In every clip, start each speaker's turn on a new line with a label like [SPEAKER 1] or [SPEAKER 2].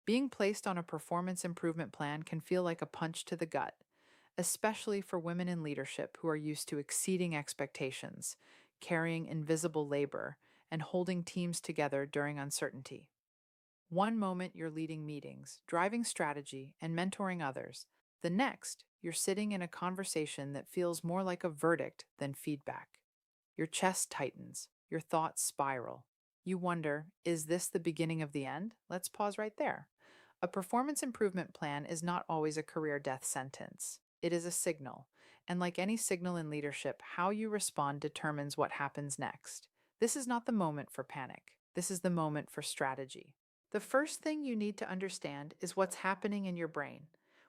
[SPEAKER 1] Being placed on a performance improvement plan can feel like a punch to the gut, especially for women in leadership who are used to exceeding expectations, carrying invisible labor, and holding teams together during uncertainty. One moment you're leading meetings, driving strategy, and mentoring others. The next, you're sitting in a conversation that feels more like a verdict than feedback. Your chest tightens, your thoughts spiral. You wonder, is this the beginning of the end? Let's pause right there. A performance improvement plan is not always a career death sentence. It is a signal. And like any signal in leadership, how you respond determines what happens next. This is not the moment for panic. This is the moment for strategy. The first thing you need to understand is what's happening in your brain.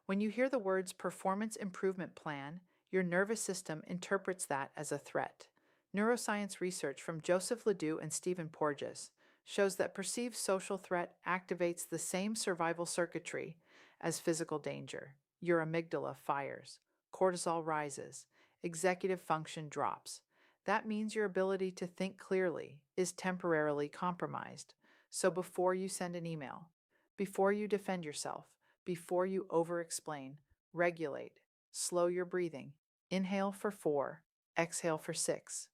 [SPEAKER 1] When you hear the words performance improvement plan, your nervous system interprets that as a threat. Neuroscience research from Joseph Ledoux and Stephen Porges shows that perceived social threat activates the same survival circuitry as physical danger. Your amygdala fires, cortisol rises, executive function drops. That means your ability to think clearly is temporarily compromised. So before you send an email, before you defend yourself, before you over explain, regulate, slow your breathing, inhale for 4, exhale for 6.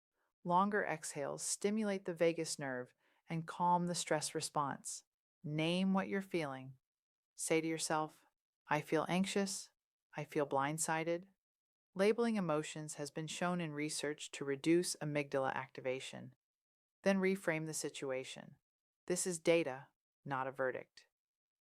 [SPEAKER 1] Longer exhales stimulate the vagus nerve and calm the stress response. Name what you're feeling. Say to yourself, I feel anxious. I feel blindsided. Labeling emotions has been shown in research to reduce amygdala activation. Then reframe the situation. This is data, not a verdict.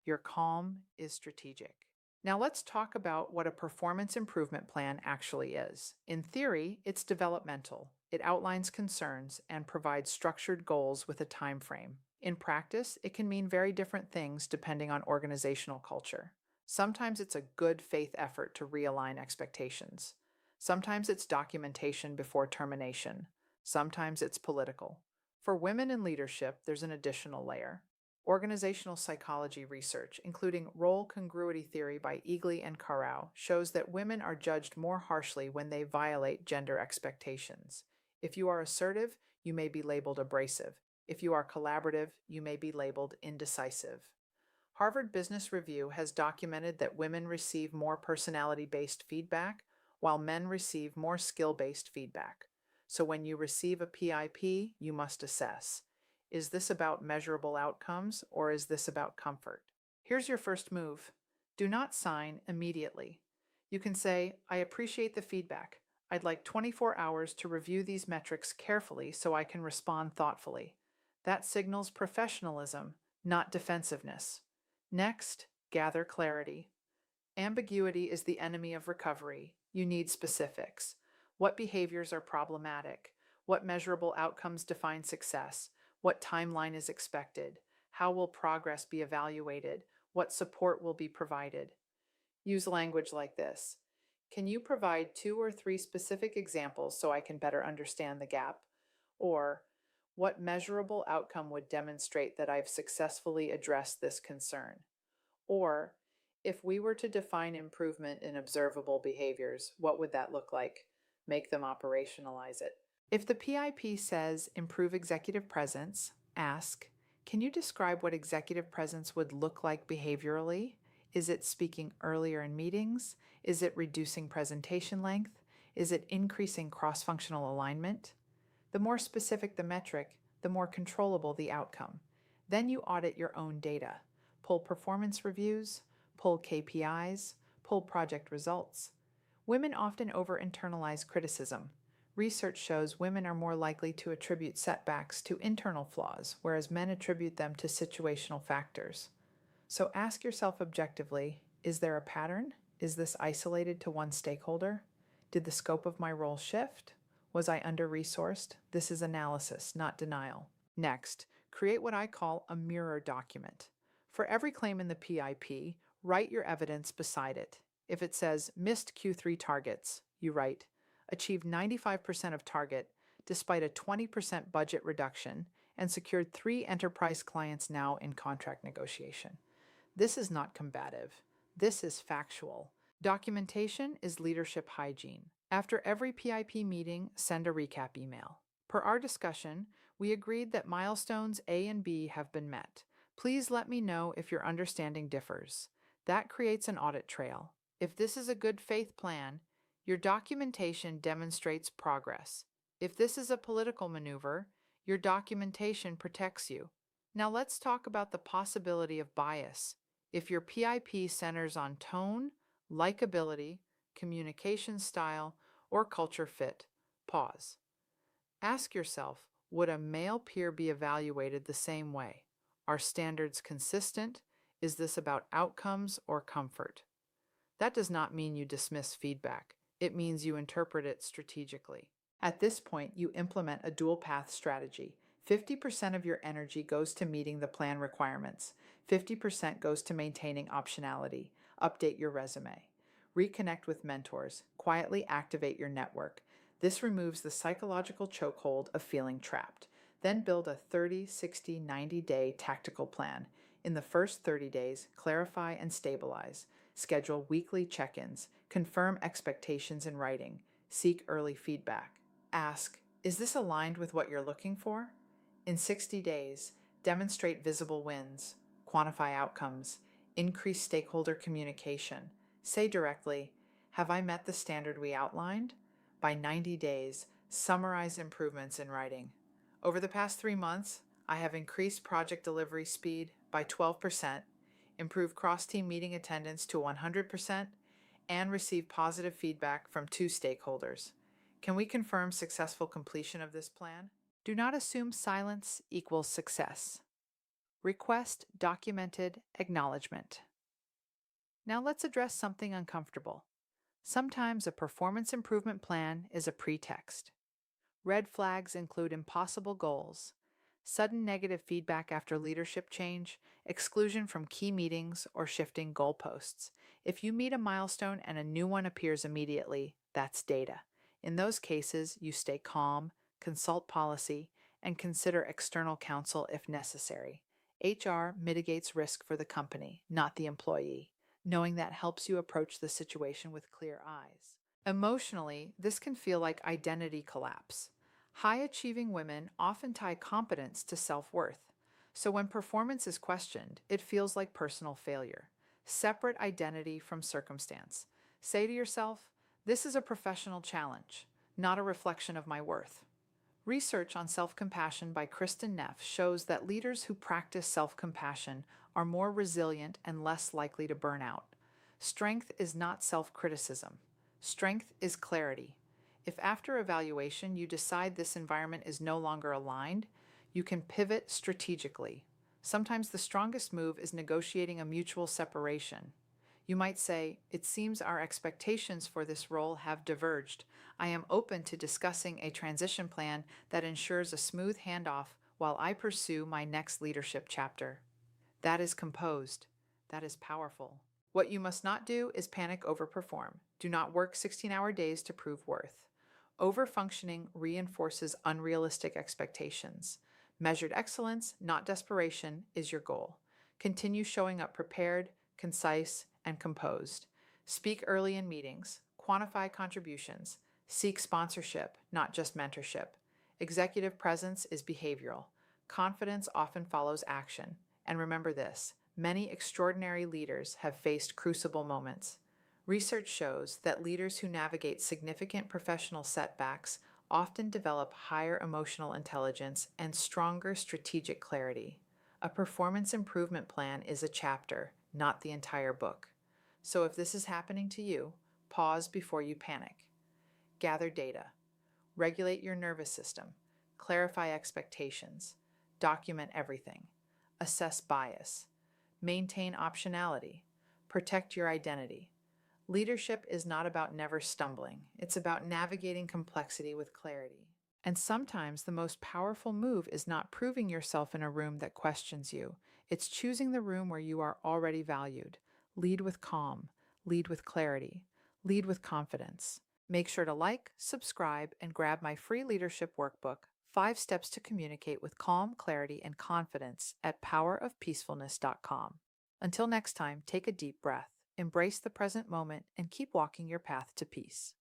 [SPEAKER 1] Your calm is strategic. Now let's talk about what a performance improvement plan actually is. In theory, it's developmental. It outlines concerns and provides structured goals with a time frame. In practice, it can mean very different things depending on organizational culture. Sometimes it's a good faith effort to realign expectations. Sometimes it's documentation before termination. Sometimes it's political. For women in leadership, there's an additional layer. Organizational psychology research, including role congruity theory by Eagly and Carrau, shows that women are judged more harshly when they violate gender expectations. If you are assertive, you may be labeled abrasive. If you are collaborative, you may be labeled indecisive. Harvard Business Review has documented that women receive more personality-based feedback, while men receive more skill-based feedback. So when you receive a PIP, you must assess. Is this about measurable outcomes, or is this about comfort? Here's your first move. Do not sign immediately. You can say, I appreciate the feedback. I'd like 24 hours to review these metrics carefully so I can respond thoughtfully. That signals professionalism, not defensiveness. Next, gather clarity. Ambiguity is the enemy of recovery. You need specifics. What behaviors are problematic? What measurable outcomes define success? What timeline is expected? How will progress be evaluated? What support will be provided? Use language like this. Can you provide 2 or 3 specific examples so I can better understand the gap? Or, what measurable outcome would demonstrate that I've successfully addressed this concern? Or, if we were to define improvement in observable behaviors, what would that look like? Make them operationalize it. If the PIP says improve executive presence, ask, can you describe what executive presence would look like behaviorally? Is it speaking earlier in meetings? Is it reducing presentation length? Is it increasing cross-functional alignment? The more specific the metric, the more controllable the outcome. Then you audit your own data. Pull performance reviews, pull KPIs, pull project results. Women often over-internalize criticism. Research shows women are more likely to attribute setbacks to internal flaws, whereas men attribute them to situational factors. So ask yourself objectively, is there a pattern? Is this isolated to one stakeholder? Did the scope of my role shift? Was I under-resourced? This is analysis, not denial. Next, create what I call a mirror document. For every claim in the PIP, write your evidence beside it. If it says missed Q3 targets, you write, achieved 95% of target despite a 20% budget reduction and secured 3 enterprise clients now in contract negotiation. This is not combative. This is factual. Documentation is leadership hygiene. After every PIP meeting, send a recap email. Per our discussion, we agreed that milestones A and B have been met, Please let me know if your understanding differs. That creates an audit trail. If this is a good faith plan, your documentation demonstrates progress. If this is a political maneuver, your documentation protects you. Now let's talk about the possibility of bias. If your PIP centers on tone, likability, communication style, or culture fit, pause. Ask yourself, would a male peer be evaluated the same way? Are standards consistent? Is this about outcomes or comfort? That does not mean you dismiss feedback. It means you interpret it strategically. At this point, you implement a dual path strategy. 50% of your energy goes to meeting the plan requirements. 50% goes to maintaining optionality. Update your resume. Reconnect with mentors. Quietly activate your network. This removes the psychological chokehold of feeling trapped. Then build a 30, 60, 90-day tactical plan. In the first 30 days, clarify and stabilize. Schedule weekly check-ins. Confirm expectations in writing. Seek early feedback. Ask, is this aligned with what you're looking for? In 60 days, demonstrate visible wins, quantify outcomes, increase stakeholder communication. Say directly, have I met the standard we outlined? By 90 days, summarize improvements in writing. Over the past 3 months, I have increased project delivery speed by 12%, improved cross-team meeting attendance to 100%, and received positive feedback from 2 stakeholders. Can we confirm successful completion of this plan? Do not assume silence equals success. Request documented acknowledgement. Now let's address something uncomfortable. Sometimes a performance improvement plan is a pretext. Red flags include impossible goals, sudden negative feedback after leadership change, exclusion from key meetings, or shifting goalposts. If you meet a milestone and a new one appears immediately, that's data. In those cases, you stay calm, consult policy, and consider external counsel if necessary. HR mitigates risk for the company, not the employee. Knowing that helps you approach the situation with clear eyes. Emotionally, this can feel like identity collapse. High-achieving women often tie competence to self-worth. So when performance is questioned, it feels like personal failure. Separate identity from circumstance. Say to yourself, this is a professional challenge, not a reflection of my worth. Research on self-compassion by Kristen Neff shows that leaders who practice self-compassion are more resilient and less likely to burn out. Strength is not self-criticism. Strength is clarity. If after evaluation you decide this environment is no longer aligned, you can pivot strategically. Sometimes the strongest move is negotiating a mutual separation. You might say, it seems our expectations for this role have diverged. I am open to discussing a transition plan that ensures a smooth handoff while I pursue my next leadership chapter. That is composed. That is powerful. What you must not do is panic overperform. Do not work 16-hour days to prove worth. Overfunctioning reinforces unrealistic expectations. Measured excellence, not desperation, is your goal. Continue showing up prepared, concise, and composed. Speak early in meetings. Quantify contributions. Seek sponsorship, not just mentorship. Executive presence is behavioral. Confidence often follows action. And remember this, many extraordinary leaders have faced crucible moments. Research shows that leaders who navigate significant professional setbacks often develop higher emotional intelligence and stronger strategic clarity. A performance improvement plan is a chapter, not the entire book. So if this is happening to you, pause before you panic. Gather data. Regulate your nervous system. Clarify expectations. Document everything. Assess bias. Maintain optionality. Protect your identity. Leadership is not about never stumbling. It's about navigating complexity with clarity. And sometimes the most powerful move is not proving yourself in a room that questions you. It's choosing the room where you are already valued. Lead with calm. Lead with clarity. Lead with confidence. Make sure to like, subscribe, and grab my free leadership workbook, 5 Steps to Communicate with Calm, Clarity, and Confidence at powerofpeacefulness.com. Until next time, take a deep breath, embrace the present moment, and keep walking your path to peace.